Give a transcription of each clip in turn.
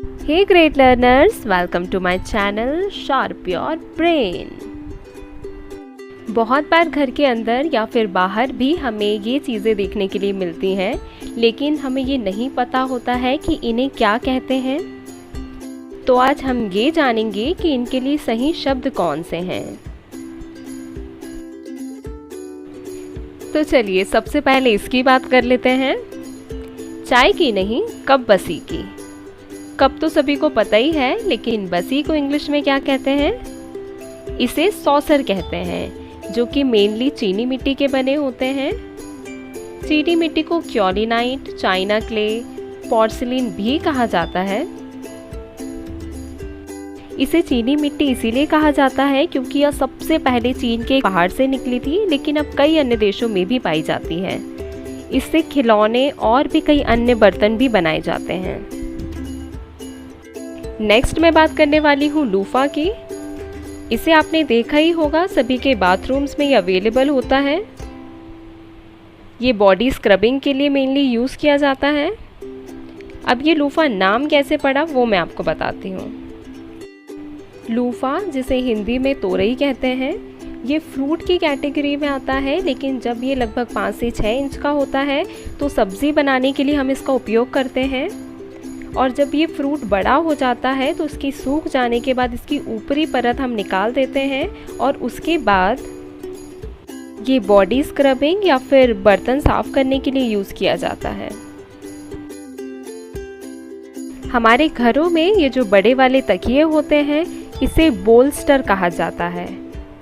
Hey great learners, welcome to my channel Sharp Your Brain। बहुत बार घर के अंदर या फिर बाहर भी हमें ये चीज़ें देखने के लिए मिलती हैं, लेकिन हमें ये नहीं पता होता है कि इन्हें क्या कहते हैं। तो आज हम ये जानेंगे कि इनके लिए सही शब्द कौन से हैं। तो चलिए सबसे पहले इसकी बात कर लेते हैं। चाय की नहीं, कप बसी की। कप तो सभी को पता ही है, लेकिन बसी को इंग्लिश में क्या कहते हैं? इसे सॉसर कहते हैं, जो कि मेनली चीनी मिट्टी के बने होते हैं। चीनी मिट्टी को क्योलिनाइट, चाइना क्ले, पोर्सिलिन भी कहा जाता है। इसे चीनी मिट्टी इसीलिए कहा जाता है क्योंकि यह सबसे पहले चीन के पहाड़ से निकली थी, लेकिन अब कई अन्य देशों में भी पाई जाती है। इससे खिलौने और भी कई अन्य बर्तन भी बनाए जाते हैं। नेक्स्ट मैं बात करने वाली हूँ लूफा की। इसे आपने देखा ही होगा, सभी के बाथरूम्स में ये अवेलेबल होता है। ये बॉडी स्क्रबिंग के लिए मेनली यूज़ किया जाता है। अब ये लूफा नाम कैसे पड़ा वो मैं आपको बताती हूँ। लूफा, जिसे हिंदी में तोरई कहते हैं, ये फ्रूट की कैटेगरी में आता है, लेकिन जब ये लगभग 5 से 6 इंच का होता है तो सब्ज़ी बनाने के लिए हम इसका उपयोग करते हैं। और जब ये फ्रूट बड़ा हो जाता है तो इसकी सूख जाने के बाद इसकी ऊपरी परत हम निकाल देते हैं और उसके बाद ये बॉडी स्क्रबिंग या फिर बर्तन साफ करने के लिए यूज़ किया जाता है। हमारे घरों में ये जो बड़े वाले तकिए होते हैं, इसे बोलस्टर कहा जाता है।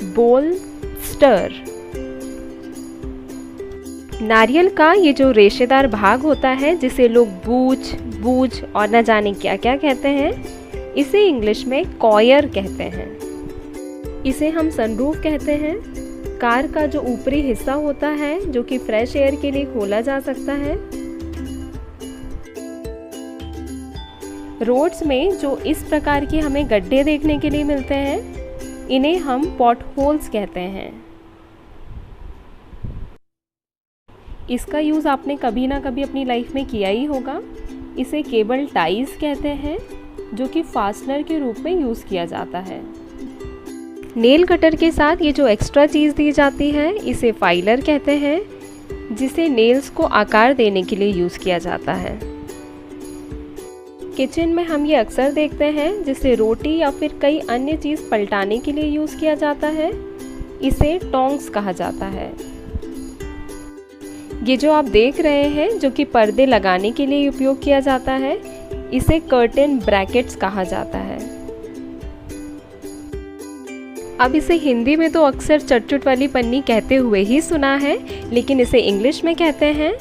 बोलस्टर। नारियल का ये जो रेशेदार भाग होता है, जिसे लोग बूझ और न जाने क्या क्या कहते हैं, इसे इंग्लिश में कॉयर कहते हैं। इसे हम सनरूफ कहते हैं। कार का जो ऊपरी हिस्सा होता है, जो कि फ्रेश एयर के लिए खोला जा सकता है। रोड्स में जो इस प्रकार के हमें गड्ढे देखने के लिए मिलते हैं, इन्हें हम पॉट होल्स कहते हैं। इसका यूज़ आपने कभी ना कभी अपनी लाइफ में किया ही होगा। इसे केबल टाइज कहते हैं, जो कि फास्टनर के रूप में यूज़ किया जाता है। नेल कटर के साथ ये जो एक्स्ट्रा चीज़ दी जाती है, इसे फाइलर कहते हैं, जिसे नेल्स को आकार देने के लिए यूज़ किया जाता है। किचन में हम ये अक्सर देखते हैं, जिसे रोटी या फिर कई अन्य चीज़ पलटाने के लिए यूज़ किया जाता है। इसे टोंग्स कहा जाता है। ये जो आप देख रहे हैं, जो कि पर्दे लगाने के लिए उपयोग किया जाता है, इसे कर्टेन ब्रैकेट्स कहा जाता है। अब इसे हिंदी में तो अक्सर चटचट वाली पन्नी कहते हुए ही सुना है, लेकिन इसे इंग्लिश में कहते हैं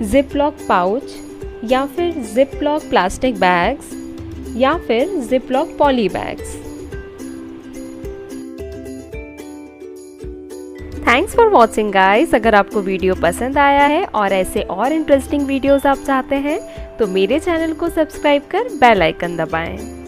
जिप लॉक पाउच, या फिर जिप लॉक प्लास्टिक बैग्स, या फिर zip lock poly bags. Thanks for watching guys. अगर आपको वीडियो पसंद आया है और ऐसे और इंटरेस्टिंग वीडियोस आप चाहते हैं, तो मेरे चैनल को सब्सक्राइब कर बेल आइकन दबाएं।